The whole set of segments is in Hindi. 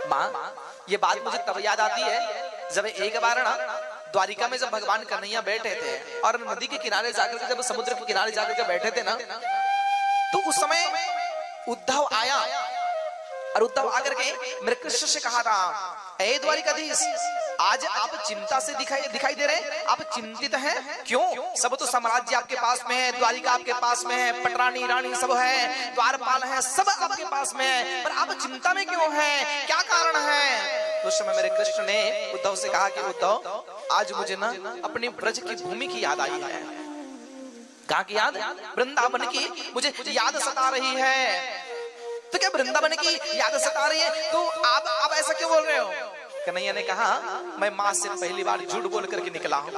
माँ ये बात मुझे तब याद आती है जब एक बार ना द्वारिका में जब भगवान कन्हैया बैठे थे और नदी के किनारे जाकर के, जब समुद्र के किनारे जाकर के बैठे थे ना, तो उस समय उद्धव आया और उद्धव आकर के मेरे कृष्ण से कहा था, ऐ द्वारिकाधीश, आज आप चिंता से दिखाई दे रहे हैं, आप चिंतित हैं क्यों? सब तो साम्राज्य आपके पास में है, द्वारिका आपके पास में है, पटरानी रानी सब है, द्वारपाल है, सब आपके पास में है, पर आप चिंता में क्यों हैं? क्या कारण है? उस समय मेरे कृष्ण ने उद्धव से कहा कि उद्धव, आज मुझे ना अपनी ब्रज की भूमि की याद आई है। कहाँ की याद? वृंदावन की मुझे याद सता रही है। तो क्या वृंदावन की याद सता रही है? तो आप ऐसा क्यों बोल रहे हो? कन्हैया ने कहा, मैं माँ से पहली बार झूठ बोल करके निकला हूँ।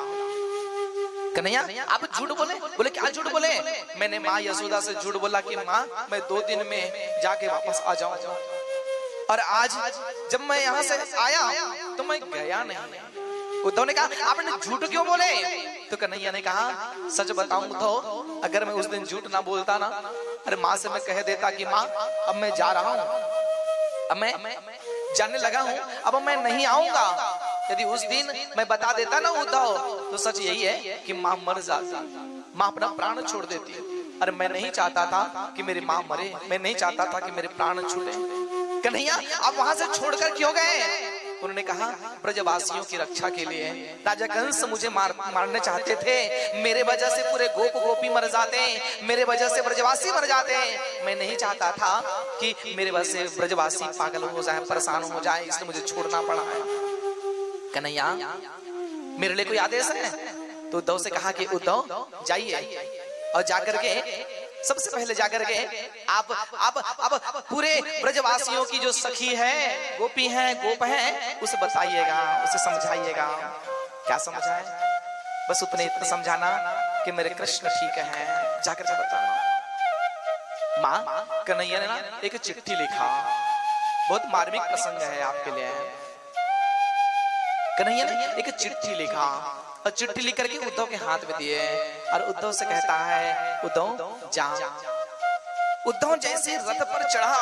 कन्हैया आप झूठ बोले? बोले क्या झूठ बोले? मैंने माँ यशोदा से झूठ बोला कि माँ मैं 2 दिन में जाके वापस आ जाऊँ, और आज जब मैं यहाँ से आया तो मैं गया नहीं। उद्धव ने कहा, आपने झूठ क्यों बोले? तो कन्हैया ने कहा, सच बताऊं उद्धव, अगर मैं उस दिन झूठ ना बोलता ना, अरे माँ से मैं कह देता कि माँ अब मैं जा रहा हूँ, अब मैं जाने लगा हूँ, अब मैं नहीं आऊंगा। यदि उस दिन मैं बता देता ना उद्धव, तो सच यही है कि माँ मर जाती, माँ अपना प्राण छोड़ देती। अरे मैं नहीं चाहता था कि मेरी माँ मरे, मैं नहीं चाहता था कि मेरे प्राण छूटे। कन्हैया आप वहां से छोड़कर क्यों गए? उन्होंने कहा, ब्रजवासियों की रक्षा के लिए। राजा कंस मुझे मारने चाहते थे, मेरे वजह से पूरे गोप गोपी मर जाते, मेरे वजह से ब्रजवासी मर जाते। मैं नहीं चाहता था कि मेरे वजह से ब्रजवासी पागल हो जाए, परेशान हो जाए, इसलिए मुझे छोड़ना पड़ा है। कन्हैया मेरे लिए कोई आदेश है? तो उद्धव से कहा कि उद्धव जाइए और जाकर के सबसे पहले जाकर के आप पूरे ब्रजवासियों की जो सखी है, गोपी है, गोप है, उसे बताइएगा, उसे समझाइएगा। क्या समझाए? बस इतना समझाना कि मेरे कृष्ण ठीक है, जाकर के बताना। माँ कन्हैया ने ना एक चिट्ठी लिखा, बहुत मार्मिक प्रसंग है आपके लिए। कन्हैया ने एक चिट्ठी लिखा और चिट्ठी लिख करके उद्धव के हाथ में दिए और उद्धव से कहता है, उद्धव जा। उद्धव जैसे रथ पर चढ़ा,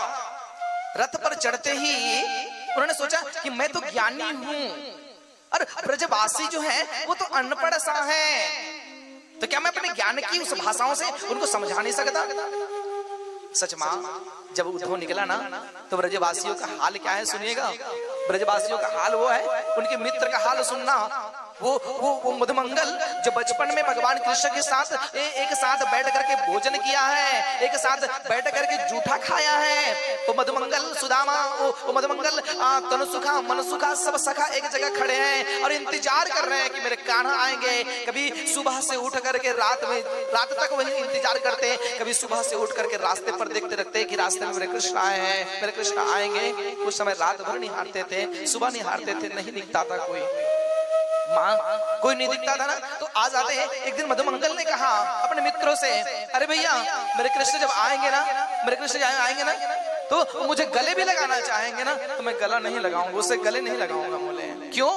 रथ पर चढ़ते ही उन्होंने सोचा कि मैं तो ज्ञानी हूं और ब्रजवासी जो है वो तो अनपढ़ सा है, तो क्या मैं अपने ज्ञान की उस भाषाओं से उनको समझा नहीं सकता? सच माँ, जब उद्धव निकला ना तो ब्रजवासियों का हाल क्या है सुनिएगा। ब्रजवासियों का हाल वो है, उनके मित्र का हाल सुनना। वो मधुमंगल जो बचपन में भगवान कृष्ण के साथ एक साथ बैठ करके भोजन किया है, एक साथ बैठ करके जूठा खाया है, वो मधुमंगल सुदामा, वो मधुमंगल तनुसुखा मनसुखा सब सखा एक जगह खड़े हैं और इंतजार कर रहे हैं कि मेरे कान्हा आएंगे। कभी सुबह से उठ करके रात तक वही इंतजार करते, कभी सुबह से उठ करके रास्ते पर देखते रखते कि रास्ते में मेरे कृष्ण आए हैं, मेरे कृष्ण आएंगे। उस समय रात भर निहारते थे, सुबह निहारते थे, नहीं दिखता था कोई। माँ कोई नहीं दिखता था ना, तो आ जाते हैं। एक दिन मधुमंगल ने कहा अपने मित्रों से, अरे भैया मेरे कृष्ण जब आएंगे ना, मेरे कृष्ण जब आएंगे ना तो मुझे गले भी लगाना चाहेंगे ना, तो मैं गला नहीं लगाऊंगा, उससे गले नहीं लगाऊंगा। बोले क्यों?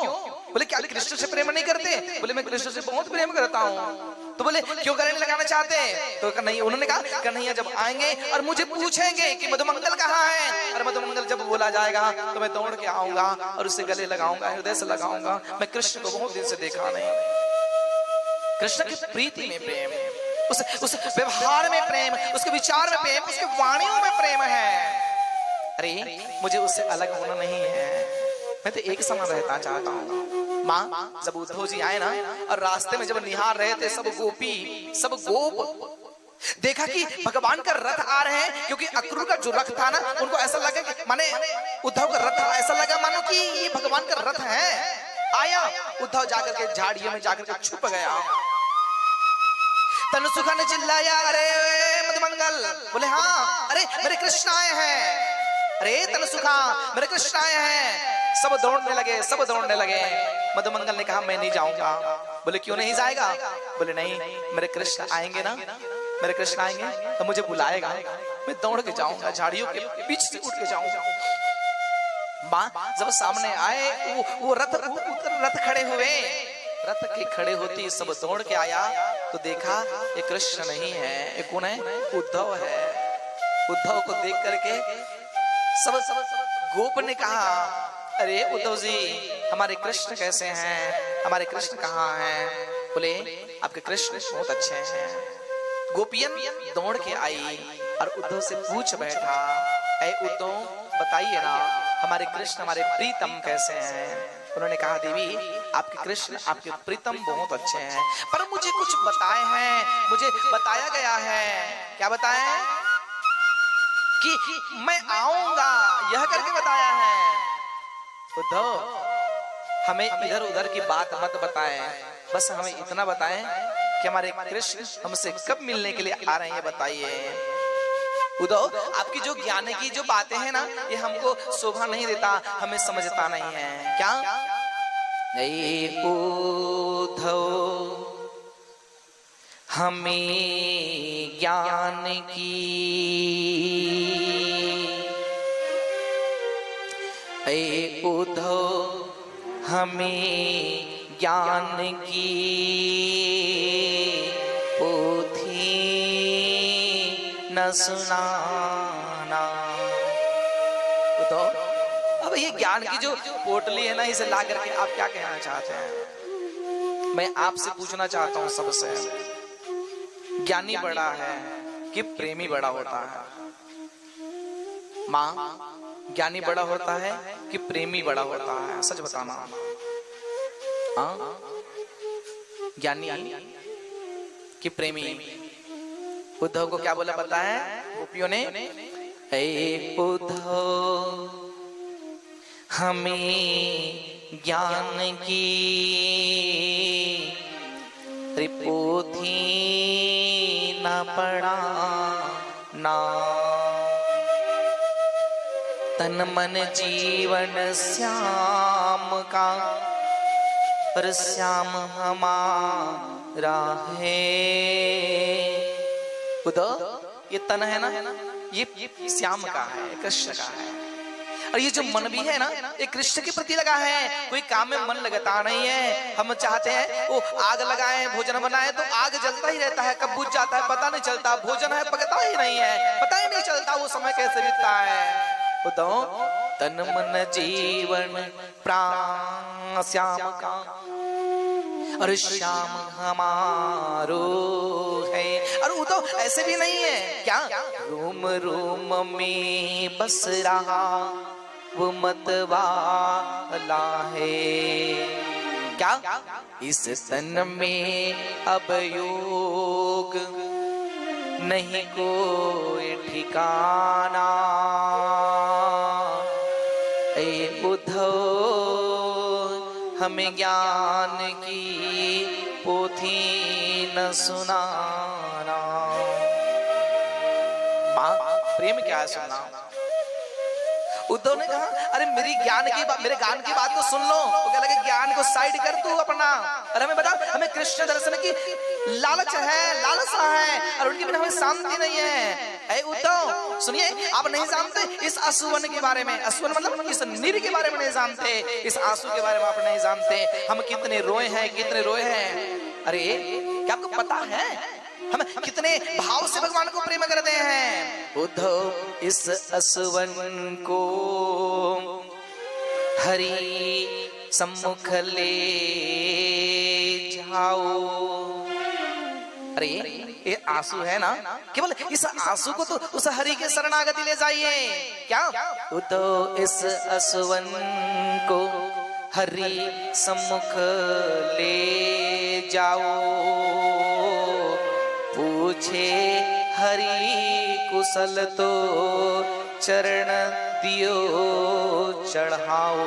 बोले क्या कृष्ण से प्रेम नहीं करते? बोले मैं कृष्ण से बहुत प्रेम करता हूँ। तो बोले क्यों गले नहीं लगाना चाहते? तो कन्हैया, उन्होंने कहा कन्हैया जब आएंगे और मुझे पूछेंगे कि मधुमंगल कहाँ है, और मधुमंगल जब बोला जाएगा तो मैं दौड़ के आऊंगा और उससे गले लगाऊंगा, हृदय से लगाऊंगा। मैं कृष्ण को बहुत दिन से देखा नहीं। कृष्ण की प्रीति में प्रेम, उस व्यवहार में प्रेम, उसके विचार में प्रेम, उसके वाणियों में प्रेम है। अरे मुझे उससे अलग होना नहीं है, मैं तो एक समान रहना चाहता हूँ। माँ जब उद्धव जी आए ना और रास्ते में जब निहार रहे थे सब गोपी, सब गोप, देखा कि भगवान का रथ आ रहे हैं, क्योंकि अक्रूर का जो रथ था ना, उनको ऐसा लगा कि माने उद्धव का रथ ऐसा लगा मानो कि ये भगवान का रथ है। आया उद्धव जाकर के झाड़ियों में जाकर के छुप गया। तनुसुखा ने चिल्लाया, अरे मधुमंगल। बोले हाँ, अरे मेरे कृष्ण आए हैं, अरे तनुसुखा मेरे कृष्ण आए हैं। सब दौड़ने लगे, सब दौड़ने लगे। मधुमंगल ने कहा मैं नहीं जाऊंगा। बोले क्यों नहीं जाएगा? बोले नहीं, मेरे कृष्ण आएंगे ना, मेरे कृष्ण आएंगे तो मुझे बुलाएगा, मैं दौड़ के जाऊंगा, झाड़ियों के बीच से उठ के जाऊंगा। माँ जब सामने आए वो रथ खड़े हुए, रथ के खड़े होती सब दौड़ के आया तो देखा ये कृष्ण नहीं है, ये कौन है? उद्धव है। उद्धव को देख करके सब गोप ने कहा, अरे उद्धव जी, हमारे कृष्ण कैसे हैं, हमारे कृष्ण कहाँ हैं? बोले आपके कृष्ण बहुत अच्छे हैं। गोपियन दौड़ के आई और उद्धव से पूछ बैठा, ऐ उद्धव बताइए ना, हमारे कृष्ण हमारे प्रीतम कैसे हैं? उन्होंने कहा, देवी आपके कृष्ण आपके प्रीतम बहुत अच्छे हैं, पर मुझे कुछ बताए हैं, मुझे बताया गया है। क्या बताया है? कि मैं आऊंगा, यह करके बताया है। उद्धव हमें इधर उधर की बात मत बताएं, बस हमें इतना बताएं कि हमारे कृष्ण हमसे कब मिलने के लिए आ रहे हैं, ये बताइए। उद्धव आपकी जो ज्ञान की जो बातें हैं ना, ये हमको शोभा नहीं देता, हमें समझता नहीं है। क्या? उद्धव हमें ज्ञान की, उद्धव हमें ज्ञान की पोथी न सुनाना। उद्धव अब ये ज्ञान की जो पोटली है ना, इसे ला करके आप क्या कहना चाहते हैं? मैं आपसे पूछना चाहता हूं सबसे, ज्ञानी बड़ा है कि प्रेमी बड़ा होता है? माँ, ज्ञानी बड़ा होता है कि प्रेमी बड़ा होता है? सच बताना। हाँ, ज्ञानी कि प्रेमी? उद्धव को क्या बोला पता है गोपियों ने? हे उद्धव हमें ज्ञान की पोथी न पढ़ाना, तन मन जीवन श्याम का, पर श्याम हमारा है। उद्धव ये तन है ना, ये श्याम का है, कृष्ण का है, और ये जो मन भी है ना, ये कृष्ण के प्रति लगा है। कोई काम में मन लगता नहीं है। हम चाहते हैं वो आग लगाएं, भोजन बनाएं, तो आग जलता ही रहता है, कब बुझ जाता है पता नहीं चलता। भोजन है पकता ही नहीं है, पता ही नहीं चलता वो समय कैसे बीतता है। बताओ, तन मन जीवन प्राण श्याम का, और श्याम हमारो है। और वो तो ऐसे भी नहीं है क्या, रोम रोम में बस रहा वो मतवाला है। क्या इस तन में अब योग नहीं कोई ठिकाना। ऐ उद्धव हमें ज्ञान की पोथी न सुनाना। प्रेम क्या है सुनना? उद्धव ने कहा, अरे मेरे ज्ञान की बात तो सुन लो। तो क्या लगे, ज्ञान को साइड कर तू अपना, अरे हमें बता, हमें कृष्ण दर्शन की लालच है, लालसा है, और उनके बिना हमें शांति नहीं है। ऐ उद्धव सुनिए, आप नहीं जानते इस आंसुवन के बारे में। आंसुवन मतलब इस नीर के बारे में नहीं जानते, इस आंसू के बारे में आप नहीं जानते। हम कितने रोए हैं, कितने रोए हैं। अरे क्या आपको पता है हम कितने भाव से भगवान को प्रेम करते हैं? उद्धव इस आंसुवन को हरि सम्मुख ले जाओ। अरे ये आंसू है ना, केवल इस आंसू को तो उस हरि के शरणागति ले जाइए। क्या उद्धव इस आंसुवन को हरि सम्मुख ले जाओ। पूछे हरि कुशल तो चरण दियो चढ़ाओ।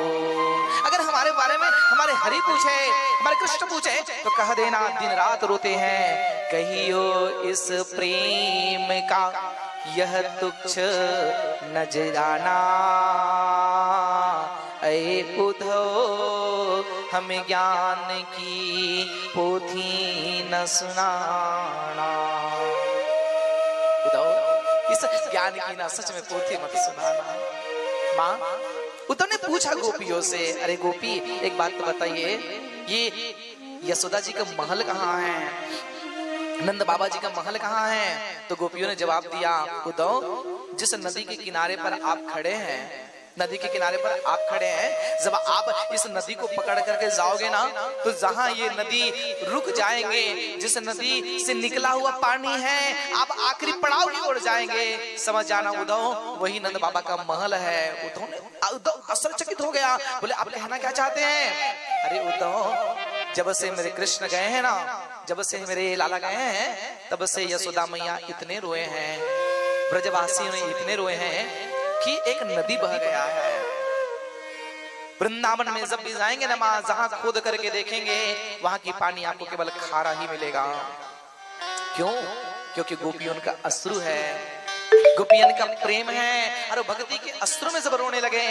अगर हमारे बारे में हमारे हरि पूछे, हमारे कृष्ण पूछे, तो कह देना दिन रात रोते हैं। कहियो इस प्रेम का यह तुच्छ नजराना। ऐ उद्धव हमें ज्ञान की पोथी न सुनाना। उद्धव इस ज्ञान की ना सच में पोथी मत सुनाना। माँ, उद्धव ने पूछा गोपियों से, अरे गोपी एक बात तो बताइए, ये यशोदा जी का महल कहाँ है, नंद बाबा जी का महल कहाँ है? तो गोपियों ने जवाब दिया, उद्धव जिस नदी के किनारे पर आप खड़े हैं, नदी के किनारे पर आप खड़े हैं, जब आप इस नदी को पकड़ करके जाओगे ना, तो जहां ये नदी रुक जाएंगे, जिस नदी से निकला हुआ पानी है, आप आखिरी पड़ाव की ओर जाएंगे, समझ जाना उद्धव वही नंद बाबा का महल है। उद्धव आश्चर्यचकित हो गया, बोले आप कहना क्या चाहते हैं? अरे उद्धव, जब से मेरे कृष्ण गए हैं ना, जब से मेरे लाला गए हैं, तब से यशोदा मैया इतने रोए हैं, ब्रजवासियों ने इतने रोए हैं कि एक नदी बह गया है। वृंदावन में जब भी जाएंगे ना मां, जहां खोद करके देखेंगे वहां की पानी आपको केवल खारा ही मिलेगा। क्यों? क्योंकि गोपियों का अश्रु है, गोपियों का प्रेम है। और भक्ति के अश्रु में जब रोने लगे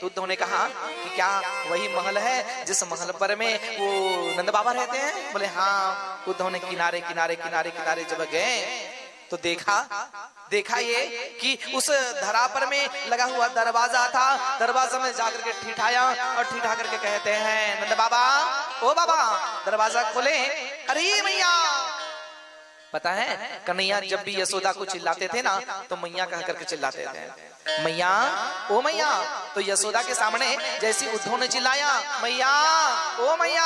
तो उद्धव ने कहा कि क्या वही महल है जिस महल पर में वो नंद बाबा रहते हैं? बोले हाँ। उद्धव ने किनारे किनारे किनारे किनारे जब गए तो देखा ये कि उस धरा पर में लगा हुआ दरवाजा था, दरवाजा में जाकर के ठिठाया और ठिठा करके कहते हैं, नंद बाबा, ओ बाबा, दरवाजा खोले। अरे मैया, पता है कन्हैया जब भी यशोदा को चिल्लाते थे ना, तो मैया कह करके चिल्लाते थे, मैया, ओ मैया। तो यशोदा के सामने जैसी उद्धव ने चिल्लाया, मैया, ओ मैया,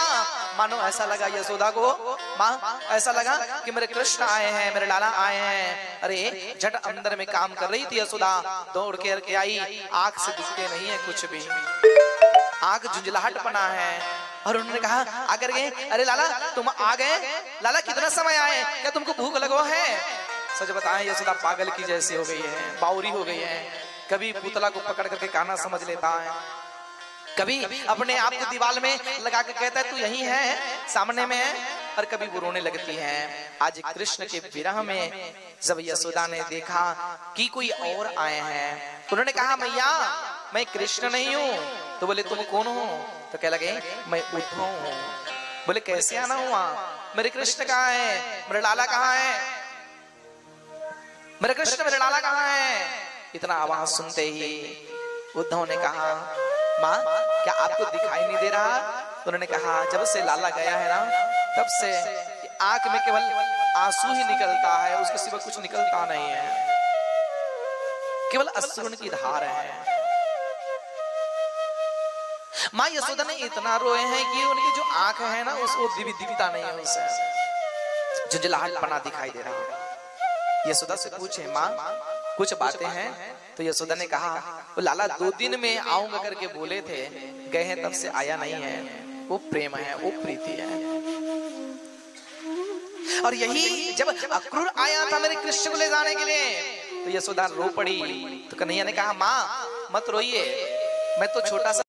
मानो ऐसा लगा यशोदा को, माँ ऐसा लगा कि मेरे कृष्ण आए हैं, मेरे लाला आए हैं। अरे झट अंदर में काम कर रही थी यशोदा, दौड़ के आई, आंख से दिखते नहीं है कुछ भी, आंख झुंझलाहट पना है। और उन्होंने कहा आकर गए, अरे लाला तुम आ गए, लाला कितना समय आए, क्या तुमको भूख लगो है? सच बताएं यशोदा पागल की जैसी हो गई है, बावरी हो गई है। कभी पुतला को पकड़ करके काना समझ लेता है, कभी अपने आप को दीवार में लगा के कहता है तू यही है, सामने में है, और कभी वो रोने लगती है। आज कृष्ण के विरह में जब यशोदा ने देखा कि कोई और आए हैं, उन्होंने कहा मैया मैं कृष्ण नहीं हूँ। तो बोले तुम कौन हो? तो कह लगे मैं उद्धव हूँ। बोले कैसे आना हुआ? मेरे कृष्ण कहाँ है, मेरे लाला कहाँ है, मेरे कृष्ण मेरे लाला कहाँ है? इतना आवाज सुनते ही उद्धव ने कहा माँ क्या आपको दिखाई नहीं दे रहा? उन्होंने कहा जब से लाला गया है ना, तब से आंख में केवल आंसू ही निकलता है, उसके सिवा कुछ निकलता नहीं है, केवल अश्रु की धार है। माँ यशोदा ने इतना रोए हैं कि उनकी जो आंख है ना, उसको दिव्यता नहीं है, उससे झुंझलाहटपना दिखाई दे रहा है। यशोदा से पूछे माँ कुछ बातें हैं? तो यशोदा ने कहा वो लाला 2 दिन में आऊंगा करके बोले थे, गए हैं तब से आया नहीं है। वो प्रेम है, वो प्रीति है। और यही जब अक्रूर आया था मेरे कृष्ण को ले जाने के लिए, तो यशोदा रो पड़ी। तो कन्हैया ने कहा माँ मत रोइए, मैं तो छोटा सा